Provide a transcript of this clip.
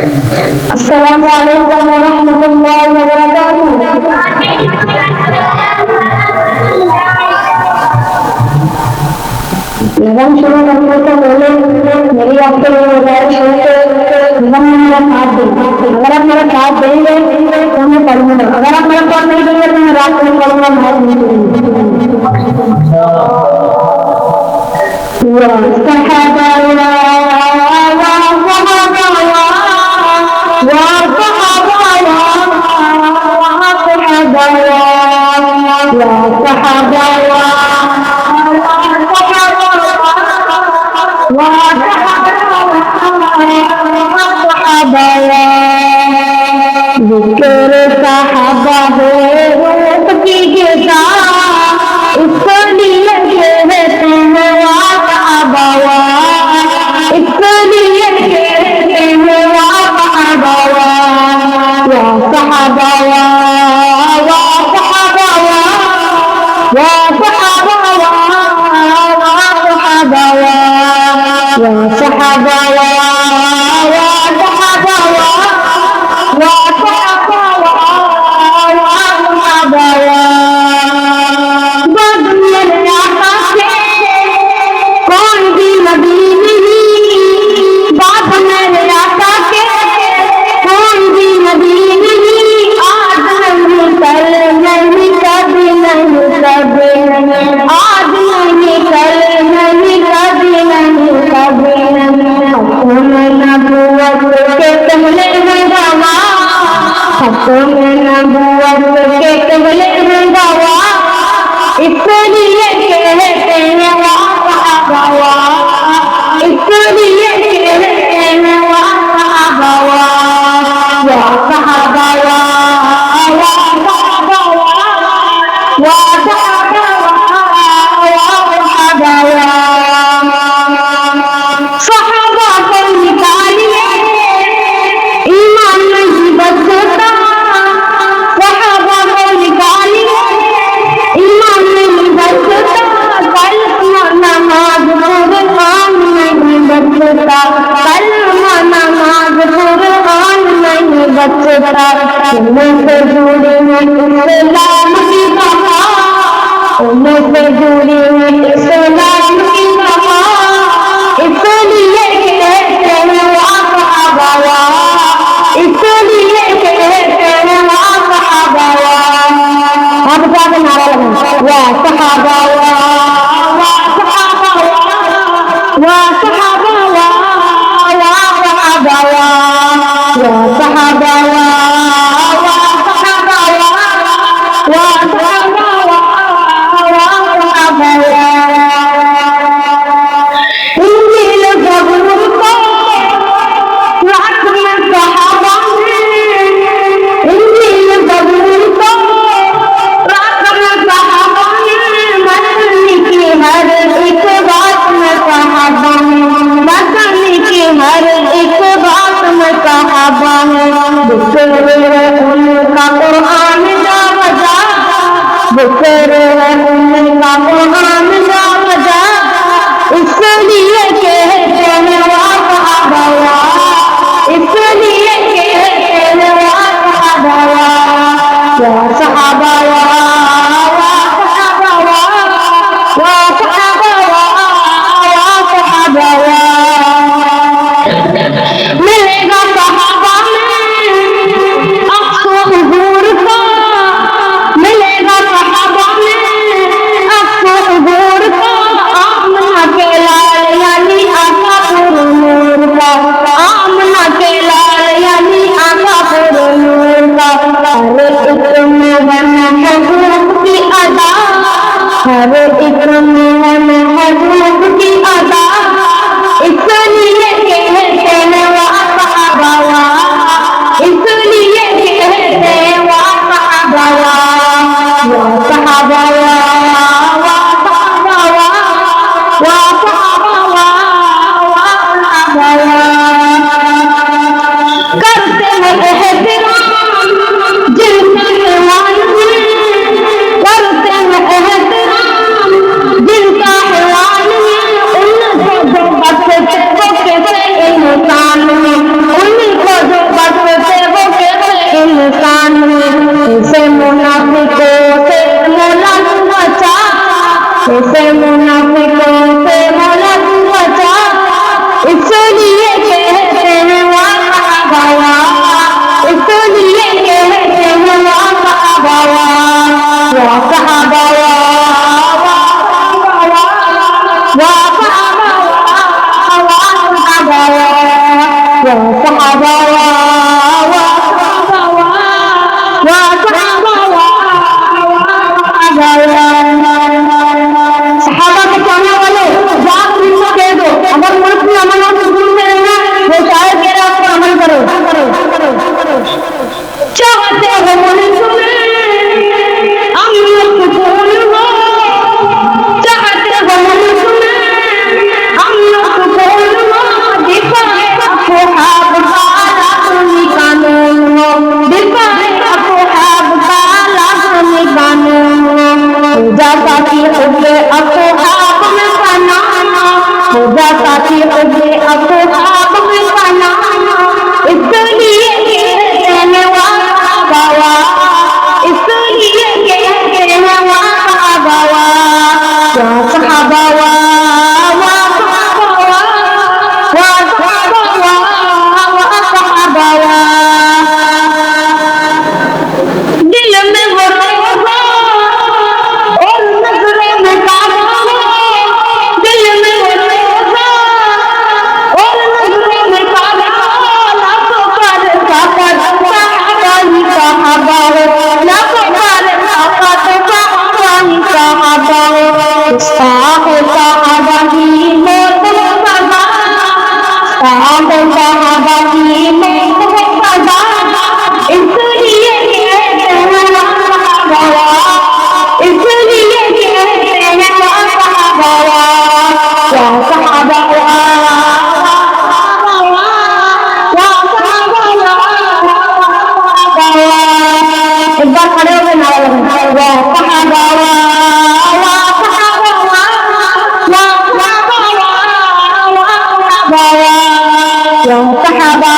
अस्सलामु अलैकुम व रहमतुल्लाहि व बरकातुहू। निगम शुरू करने से पहले मेरी आपसे ये गुजारिश है कि निगम में मेरा साथ दें। अगर आप मेरा साथ देंगे तो मैं पढ़ूंगा, अगर आप मेरा साथ नहीं देंगे तो मैं रात में पढ़ूंगा, मैच नहीं करूंगी। जिक्र साहबा हो रूप की गिजा, इसको लिए कहते हैं वाक़अबा, इसको लिए कहते हैं वाक़अबा, या सहाबा या सहाबा या सहाबा या सहाबा इसलिए कहते हैं वाक़अबा, इसलिए कहते हैं वाक़अबा, या सहाबा या सहाबा या सहाबा या सहाबा। सहाबा को निकालिए ईमान नहीं बचता, सहाबा को निकालिए ईमान नहीं बचता, कलमा नमाज कुरान नहीं बचता, कलमा नमाज कुरान नहीं बचता। उनसे जुड़ी है इस्लाम की कहा, उनसे जुड़ी है इस्लाम की कहा, इसलिए कहते हैं वाक़अबा, इसलिए कहते हैं वाक़अबा। आप क्या नारा लगाएं, या सहाबा या सहाबा या सहाबा या सहाबा या सहाबा या सहाबा या सहाबा। से मुनाफिकों से मौला तू बचा, इसलिए कहते हैं वाह बावा, इसलिए कहते हैं वाह बावा, वाह बावा, सहाबा के कहने वाले जात को कह दो, अगर मुल्क में अमन और सुकून में रहना, वो शायद कह रहा पर अमल करो। चाहते हो मुल्क में अमन सुकून हो, चाहते हो मुल्क में अमन सुकून हो, दिफाए अफ़वाह का लाज़मी कानून हो, दिफाए अफ़वाह का लाज़मी कानून हो, पूजा साथी उसे अफ़वाह में बनाना, पूजा साथी उसे अफ़वाह में बनाना, इसलिए कहते हैं वाह बावा, इसलिए कहते हैं वाह बावा, वाह सहाबा वाह सहाबा वाह सहाबा वाह सहाबा, दिल में वो रोज़ा और नज़रों में काबा, दिल में वो रोज़ा और नज़रों में काबा, लाखों पर साक़त सहाबा ही सहाबा हो, लाखों पर साक़त सहाबा ही सहाबा हो, साहो सहाबा की मौत हो सजा, साहो सहाबा की मौत हो सजा, इसलिए कहते हैं वाह बावा, इसलिए कहते हैं वाह बावा, वाह सहाबा एक बार खड़े होकर नारा लगाएं, वाह सहाबा वाह सहाबा वाह सहाबा वाह सहाबा